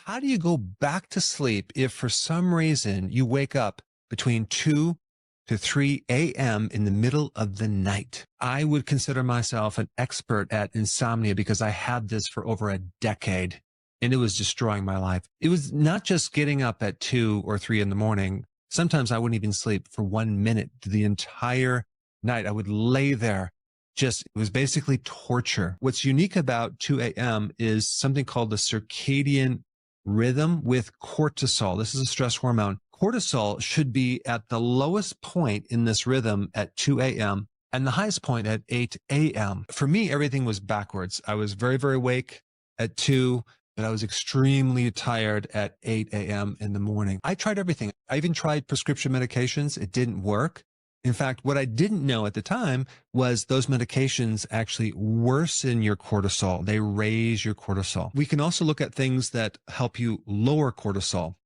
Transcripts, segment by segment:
How do you go back to sleep if for some reason you wake up between 2 to 3 a.m. in the middle of the night? I would consider myself an expert at insomnia because I had this for over a decade and it was destroying my life. It was not just getting up at 2 or 3 in the morning. Sometimes I wouldn't even sleep for 1 minute the entire night. I would lay there. It was basically torture. What's unique about 2 a.m. is something called the circadian rhythm with cortisol. This is a stress hormone. Cortisol should be at the lowest point in this rhythm at 2 a.m. and the highest point at 8 a.m. For me, everything was backwards. I was very, very awake at 2, but I was extremely tired at 8 a.m. in the morning. I tried everything. I even tried prescription medications. It didn't work. In fact, what I didn't know at the time was those medications actually worsen your cortisol. They raise your cortisol. We can also look at things that help you lower cortisol.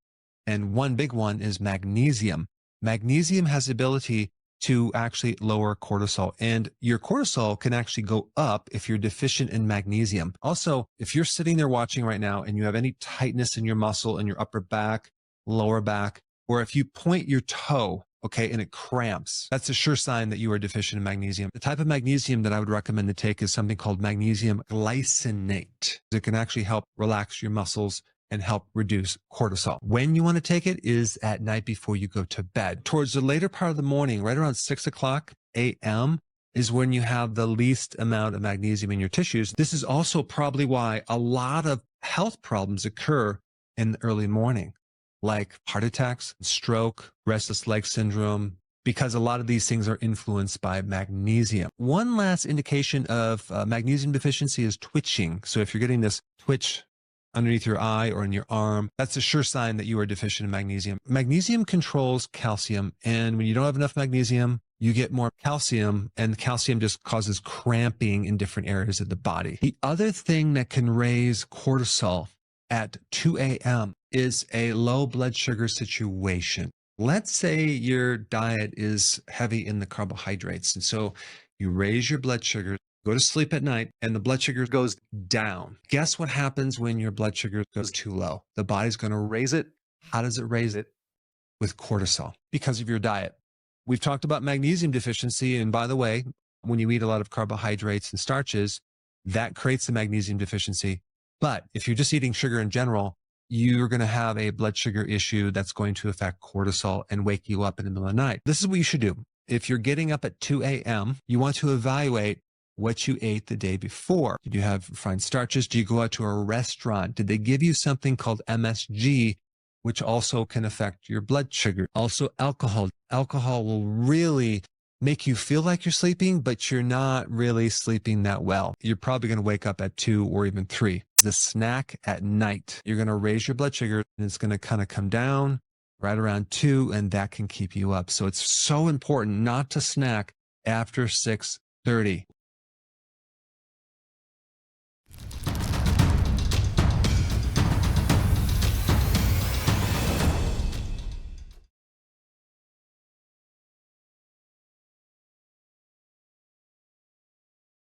And one big one is magnesium. Magnesium has the ability to actually lower cortisol, and your cortisol can actually go up if you're deficient in magnesium. Also, if you're sitting there watching right now and you have any tightness in your muscle in your upper back, lower back, or if you point your toe, okay, and it cramps, that's a sure sign that you are deficient in magnesium. The type of magnesium that I would recommend to take is something called magnesium glycinate. It can actually help relax your muscles and help reduce cortisol. When you want to take it is at night before you go to bed. Towards the later part of the morning, right around 6 o'clock a.m. is when you have the least amount of magnesium in your tissues. This is also probably why a lot of health problems occur in the early morning, like heart attacks, stroke, restless leg syndrome, because a lot of these things are influenced by magnesium. One last indication of magnesium deficiency is twitching. So if you're getting this twitch underneath your eye or in your arm, that's a sure sign that you are deficient in magnesium. Magnesium controls calcium, and when you don't have enough magnesium, you get more calcium, and calcium just causes cramping in different areas of the body. The other thing that can raise cortisol at 2 a.m. is a low blood sugar situation. Let's say your diet is heavy in the carbohydrates, and so you raise your blood sugar, go to sleep at night, and the blood sugar goes down. Guess what happens when your blood sugar goes too low? The body's going to raise it. How does it raise it? With cortisol, because of your diet. We've talked about magnesium deficiency, and by the way, when you eat a lot of carbohydrates and starches, that creates a magnesium deficiency. But if you're just eating sugar in general, you're going to have a blood sugar issue that's going to affect cortisol and wake you up in the middle of the night. This is what you should do. If you're getting up at 2 a.m., you want to evaluate what you ate the day before. Did you have refined starches? Do you go out to a restaurant? Did they give you something called MSG, which also can affect your blood sugar? Also, alcohol. Alcohol will really make you feel like you're sleeping, but you're not really sleeping that well. You're probably going to wake up at 2 or even 3. The snack at night, you're going to raise your blood sugar and it's going to kind of come down right around 2, and that can keep you up. So it's so important not to snack after 6:30.